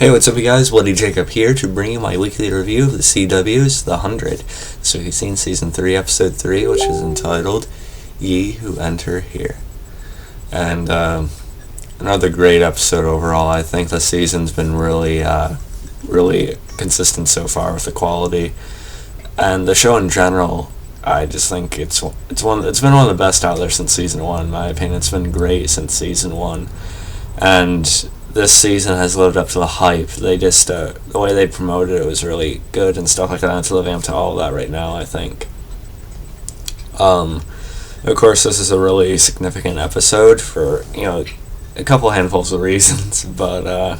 Hey, what's up, you guys? Bloody Jacob here to bring you my weekly review of the CW's The 100. So you've seen Season 3, Episode 3, which is entitled Ye Who Enter Here. And another great episode overall. I think the season's been really consistent so far with the quality. And the show in general, I just think it's been one of the best out there since Season 1, in my opinion. It's been great since Season 1. And this season has lived up to the hype. They just, the way they promoted it was really good and stuff like that. It's living up to all of that right now, I think. Of course, this is a really significant episode for, a couple handfuls of reasons, but,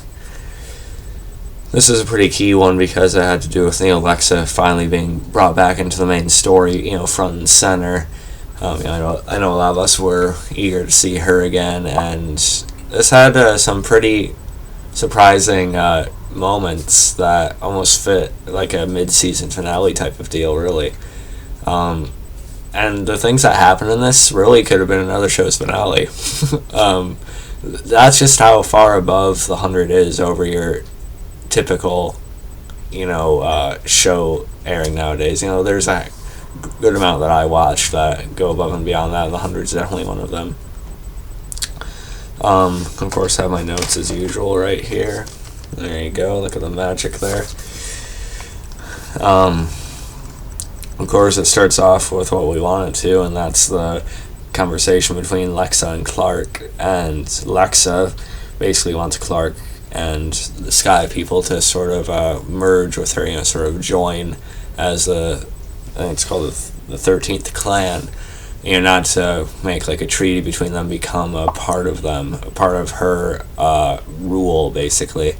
this is a pretty key one because it had to do with, Lexa finally being brought back into the main story, front and center. I know a lot of us were eager to see her again, and this had some pretty surprising moments that almost fit like a mid-season finale type of deal, really. And the things that happened in this really could have been another show's finale. That's just how far above the 100 is over your typical, show airing nowadays. There's a good amount that I watch that go above and beyond that, and the 100 is definitely one of them. Of course, I have my notes as usual right here. There you go. Look at the magic there. Of course, it starts off with what we want it to, and that's the conversation between Lexa and Clarke. And Lexa basically wants Clarke and the Sky people to sort of merge with her, sort of join as I think it's called the 13th clan. Not to make like a treaty between them, become a part of them, a part of her rule, basically.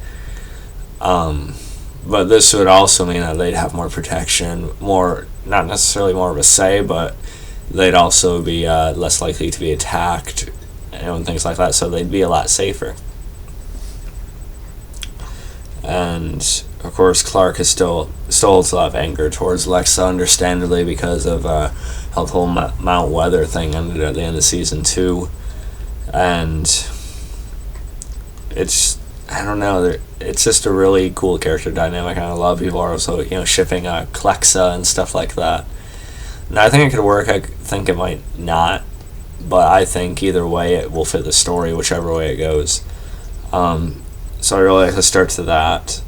But this would also mean that they'd have more protection, not necessarily more of a say, but they'd also be less likely to be attacked, and things like that, so they'd be a lot safer. And of course, Clarke is still holds a lot of anger towards Lexa, understandably, because of how the whole Mount Weather thing ended at the end of Season 2. And it's, I don't know, it's just a really cool character dynamic, and a lot of people are also, shipping Lexa and stuff like that. And I think it could work, I think it might not, but I think either way it will fit the story, whichever way it goes. So I really like to start to that.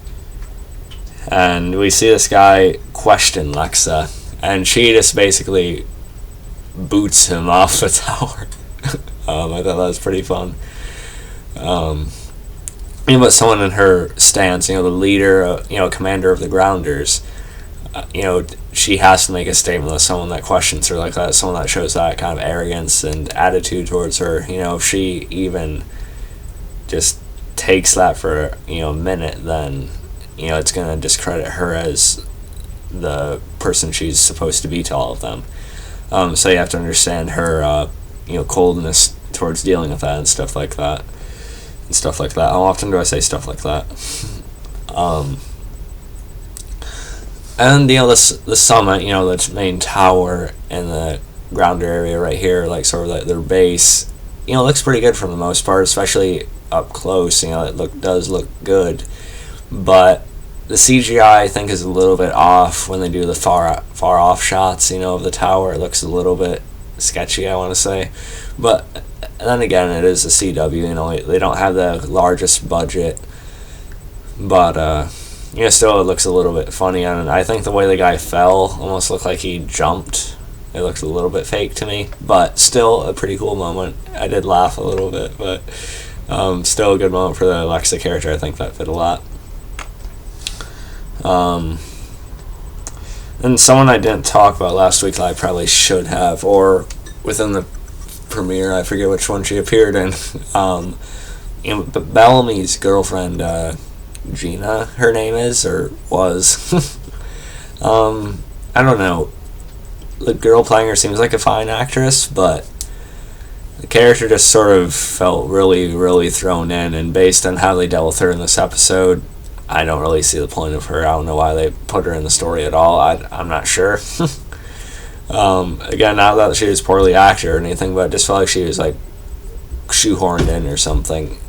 And we see this guy question Lexa, and she just basically boots him off the tower. I thought that was pretty fun. But someone in her stance, the leader, commander of the Grounders, she has to make a statement with someone that questions her like that, someone that shows that kind of arrogance and attitude towards her. If she even just takes that for a minute, then it's going to discredit her as the person she's supposed to be to all of them. So you have to understand her coldness towards dealing with that and stuff like that. How often do I say stuff like that? And the summit, the main tower in the Grounder area right here, like sort of like their base, looks pretty good for the most part, especially up close. It does look good, but the CGI I think is a little bit off when they do the far off shots, of the tower. It looks a little bit sketchy, I want to say, but then again, it is a CW. They don't have the largest budget, but still it looks a little bit funny, and I think the way the guy fell almost looked like he jumped. It looked a little bit fake to me, but still a pretty cool moment. I did laugh a little bit, but still a good moment for the Lexa character. I think that fit a lot. And someone I didn't talk about last week that I probably should have, or within the premiere, I forget which one she appeared in. But Bellamy's girlfriend, Gina, her name is, or was. I don't know. The girl playing her seems like a fine actress, but the character just sort of felt really, really thrown in, and based on how they dealt with her in this episode, I don't really see the point of her. I don't know why they put her in the story at all. I'm not sure. Again, not that she was poorly acted or anything, but I just felt like she was like shoehorned in or something.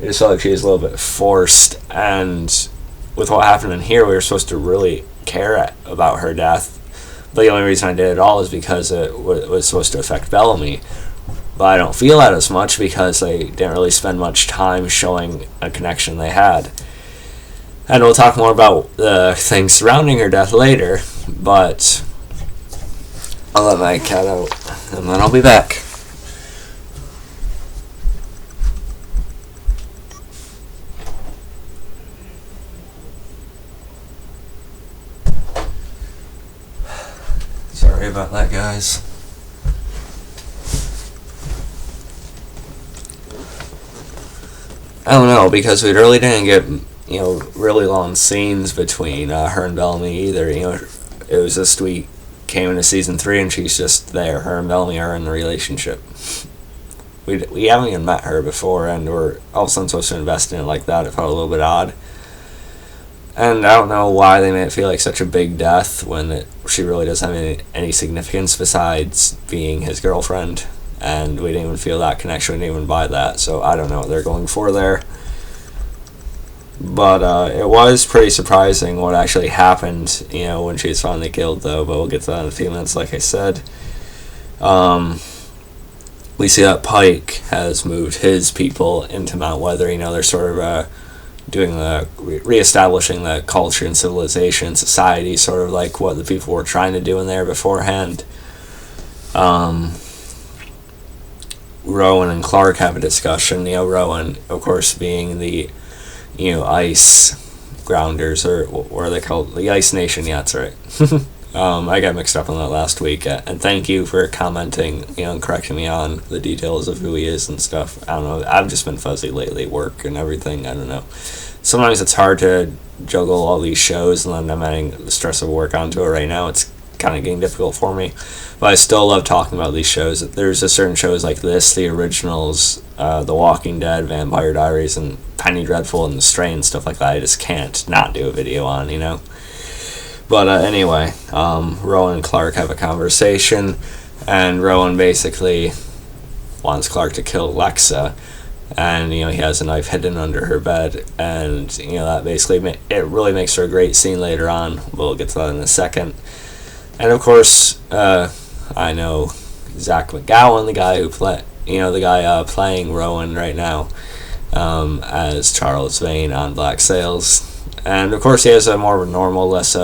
I just felt like she was a little bit forced, and with what happened in here, we were supposed to really care about her death. But the only reason I did it all is because it was supposed to affect Bellamy. But I don't feel that as much because they didn't really spend much time showing a connection they had. And we'll talk more about the things surrounding her death later, but I'll let my cat out, and then I'll be back. Sorry about that, guys. I don't know, because we really didn't get, really long scenes between her and Bellamy either. It was just we came into season 3 and she's just there. Her and Bellamy are in a relationship. We haven't even met her before, and we're all of a sudden supposed to invest in it like that. It felt a little bit odd. And I don't know why they made it feel like such a big death when she really doesn't have any significance besides being his girlfriend. And we didn't even feel that connection, we didn't even buy that, so I don't know what they're going for there. But it was pretty surprising what actually happened, when she was finally killed, though, but we'll get to that in a few minutes, like I said. We see that Pike has moved his people into Mount Weather. They're sort of doing re-establishing the culture and civilization and society, sort of like what the people were trying to do in there beforehand. Rowan and Clarke have a discussion. Rowan, of course, being the, ice grounders, or what are they called? The Ice Nation, yeah, that's right. I got mixed up on that last week, and thank you for commenting, and correcting me on the details of who he is and stuff. I don't know, I've just been fuzzy lately, work and everything, I don't know. Sometimes it's hard to juggle all these shows, and then I'm adding the stress of work onto it right now. It's kind of getting difficult for me, but I still love talking about these shows. There's a certain shows like this, the originals, The Walking Dead, Vampire Diaries, and Penny Dreadful and The Stray and stuff like that. I just can't not do a video on, But anyway, Rowan and Clarke have a conversation, and Rowan basically wants Clarke to kill Lexa, and he has a knife hidden under her bed, and that basically it really makes for a great scene later on. We'll get to that in a second. And of course, I know Zach McGowan, the guy who playing Rowan right now, as Charles Vane on Black Sails, and of course he has a more normal, less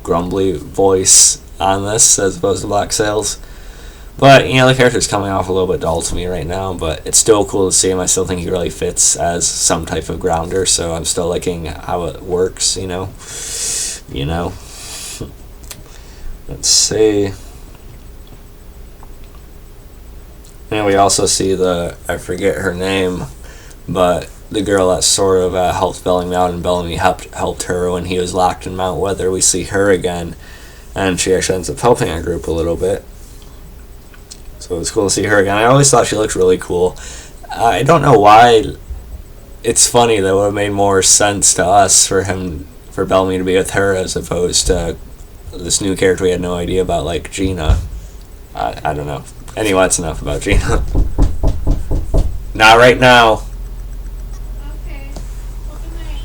grumbly voice on this as opposed to Black Sails. But the character's coming off a little bit dull to me right now, but it's still cool to see him. I still think he really fits as some type of grounder, so I'm still liking how it works. Let's see. And we also see I forget her name, but the girl that sort of helped Bellamy out, and Bellamy helped her when he was locked in Mount Weather. We see her again, and she actually ends up helping our group a little bit. So it's cool to see her again. I always thought she looked really cool. I don't know why. It's funny that it would have made more sense to us for Bellamy to be with her as opposed to this new character we had no idea about, like Gina. I don't know. Anyway, that's enough about Gina. Not right now. Okay. Well, good night.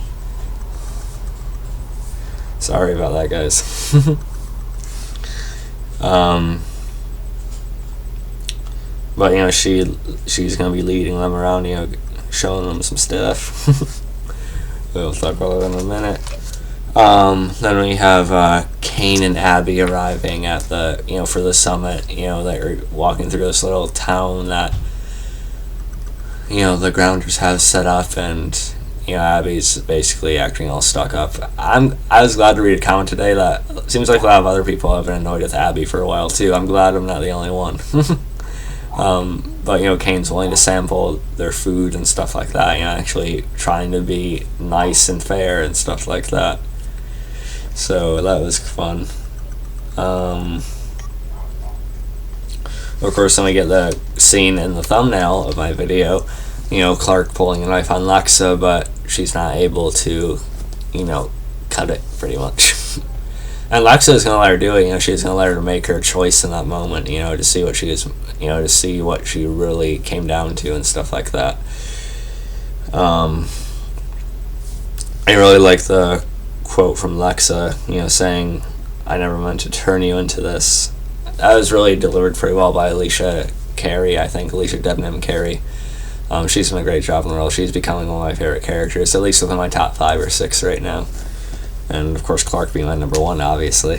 Sorry about that, guys. But she's gonna be leading them around, showing them some stuff. We'll talk about that in a minute. Then we have Kane and Abby arriving at for the summit. They're walking through this little town that the grounders have set up, and Abby's basically acting all stuck up. I was glad to read a comment today that seems like a lot of other people have been annoyed with Abby for a while too. I'm glad I'm not the only one. But Kane's willing to sample their food and stuff like that, actually trying to be nice and fair and stuff like that. So that was fun. Of course, then we get the scene in the thumbnail of my video, Clarke pulling a knife on Lexa, but she's not able to, cut it, pretty much. And Lexa is going to let her do it, she's going to let her make her choice in that moment, to see what she is, to see what she really came down to and stuff like that. Um, I really like the quote from Lexa, saying, "I never meant to turn you into this." That was really delivered pretty well by Alicia Carey, I think, Alicia Debnam Carey. She's done a great job in the role. She's becoming one of my favorite characters, at least within my top 5 or 6 right now. And, of course, Clarke being my number 1, obviously.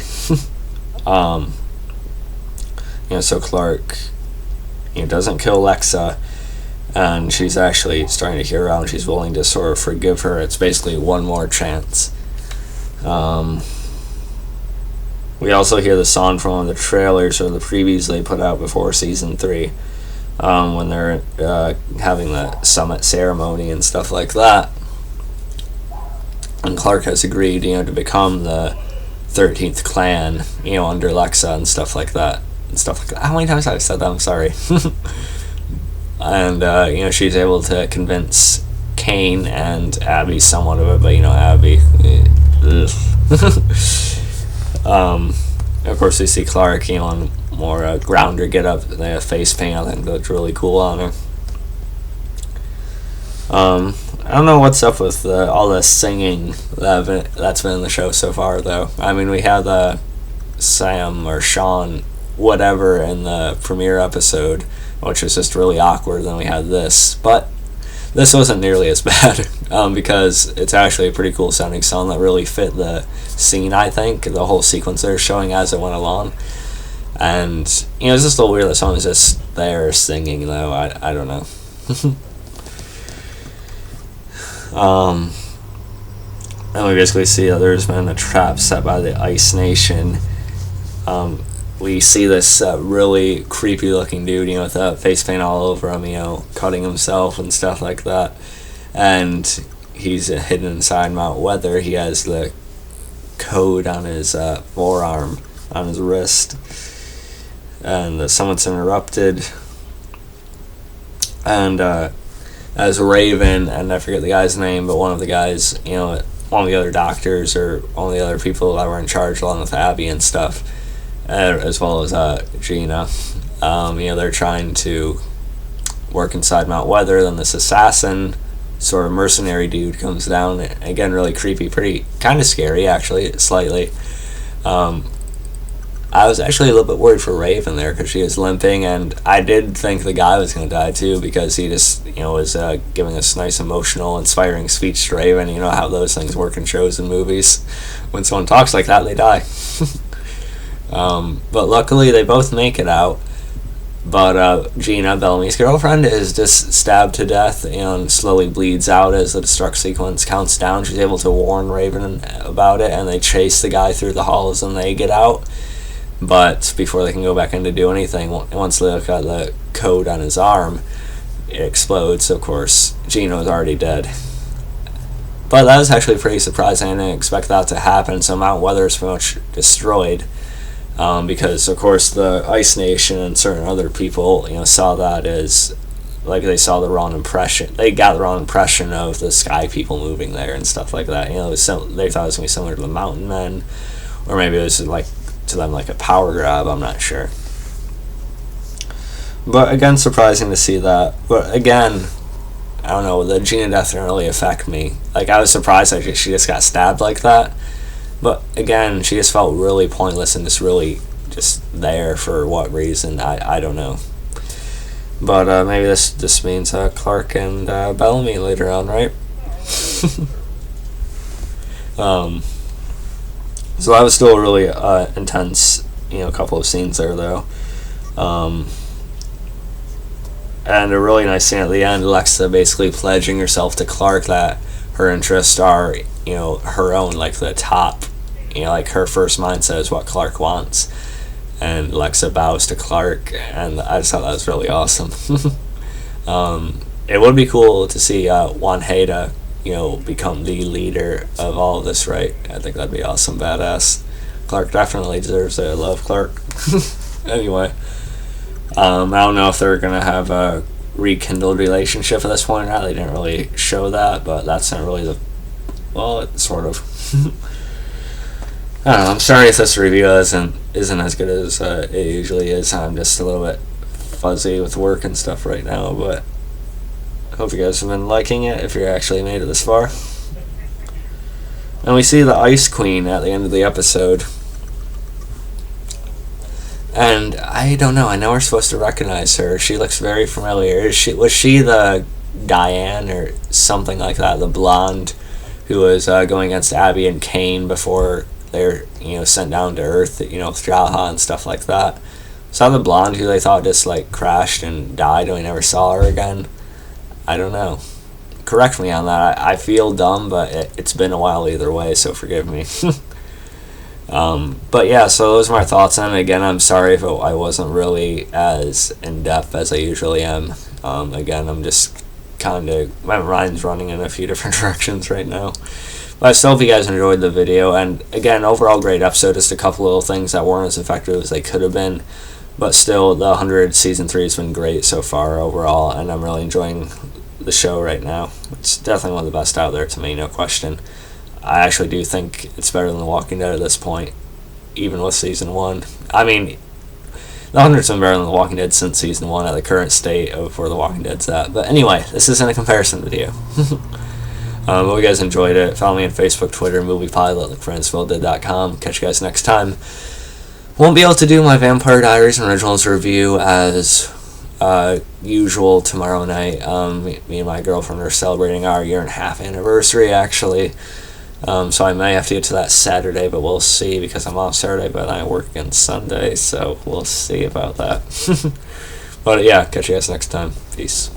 So Clarke, doesn't kill Lexa, and she's actually starting to hear out, and she's willing to sort of forgive her. It's basically one more chance. We also hear the song from one of the trailers or the previews they put out before season 3, when they're having the summit ceremony and stuff like that. And Clarke has agreed, to become the 13th clan, under Lexa and stuff like that. How many times have I said that? I'm sorry. And, she's able to convince Kane and Abby somewhat of it, but, Abby... Of course, we see Clarke, on more grounder get-up. They have face paint. I think that's really cool on her. I don't know what's up with all the singing that's been in the show so far, though. I mean, we had Sam or Sean, whatever, in the premiere episode, which was just really awkward. Then we had this, but this wasn't nearly as bad, because it's actually a pretty cool sounding song that really fit the scene, I think, the whole sequence they're showing as it went along. And, it's just a little weird that someone's just there singing, though. I don't know. And we basically see that there's been a trap set by the Ice Nation. We see this really creepy looking dude, with face paint all over him, cutting himself and stuff like that. And he's hidden inside Mount Weather. He has the code on his forearm, on his wrist. And someone's interrupted. And as Raven, and I forget the guy's name, but one of the guys, one of the other doctors or one of the other people that were in charge along with Abby and stuff, as well as Gina, they're trying to work inside Mount Weather. Then this assassin, sort of mercenary dude, comes down. Again, really creepy, pretty kind of scary, actually, slightly. I was actually a little bit worried for Raven there because she was limping, and I did think the guy was going to die too, because he just, was giving us nice, emotional, inspiring speech to Raven. You know how those things work in shows and movies. When someone talks like that, they die. But luckily, they both make it out. But Gina, Bellamy's girlfriend, is just stabbed to death and slowly bleeds out as the destruct sequence counts down. She's able to warn Raven about it, and they chase the guy through the halls and they get out. But before they can go back in to do anything, once they look at the code on his arm, it explodes. Of course, Gina was already dead. But that was actually pretty surprising. I didn't expect that to happen. So Mount Weather is pretty much destroyed. Because, of course, the Ice Nation and certain other people, saw that as, like, they saw the wrong impression. They got the wrong impression of the Sky People moving there and stuff like that. They thought it was going to be similar to the Mountain Men, or maybe it was, like, to them like a power grab, I'm not sure. But, again, surprising to see that. But, again, I don't know, the Gina death didn't really affect me. Like, I was surprised that she just got stabbed like that. But, again, she just felt really pointless and just there for what reason, I don't know. But maybe this means Clarke and Bellamy later on, right? So that was still a really intense, couple of scenes there, though. And a really nice scene at the end, Lexa basically pledging herself to Clarke that her interests are, her own, like the top. Like her first mindset is what Clarke wants. And Lexa bows to Clarke, and I just thought that was really awesome. It would be cool to see Wanheda, become the leader of all of this, right? I think that'd be awesome, badass. Clarke definitely deserves it. I love Clarke. Anyway, I don't know if they're gonna have a rekindled relationship at this point or not. They didn't really show that, but that's not really sort of. I don't know, I'm sorry if this review isn't as good as it usually is. I'm just a little bit fuzzy with work and stuff right now, but Hope you guys have been liking it if you actually made it this far. And we see the Ice Queen at the end of the episode. And I don't know, I know we're supposed to recognize her. She looks very familiar. Was she the Diane or something like that, the blonde who was going against Abby and Kane before they're, sent down to Earth, with Jaha and stuff like that? Was that the blonde who they thought just, crashed and died and we never saw her again? I don't know. Correct me on that. I feel dumb, but it's been a while either way, so forgive me. But yeah, so those are my thoughts on it. Again, I'm sorry if I wasn't really as in-depth as I usually am. Again, I'm just my mind's running in a few different directions right now. But I still hope you guys enjoyed the video. And again, overall great episode. Just a couple little things that weren't as effective as they could have been. But still, the 100 Season 3 has been great so far overall. And I'm really enjoying the show right now. It's definitely one of the best out there to me, no question. I actually do think it's better than The Walking Dead at this point, even with Season 1. I mean, The 100's been better than The Walking Dead since Season 1 at the current state of where The Walking Dead's at. But anyway, this isn't a comparison video. Hope you guys enjoyed it. Follow me on Facebook, Twitter, MoviePilot, like FriendsWillDid.com. Catch you guys next time. Won't be able to do my Vampire Diaries Originals review as usual tomorrow night. Me and my girlfriend are celebrating our 1.5 year anniversary, actually. So I may have to get to that Saturday, but we'll see, because I'm off Saturday, but I work again Sunday, so we'll see about that. But yeah, catch you guys next time. Peace.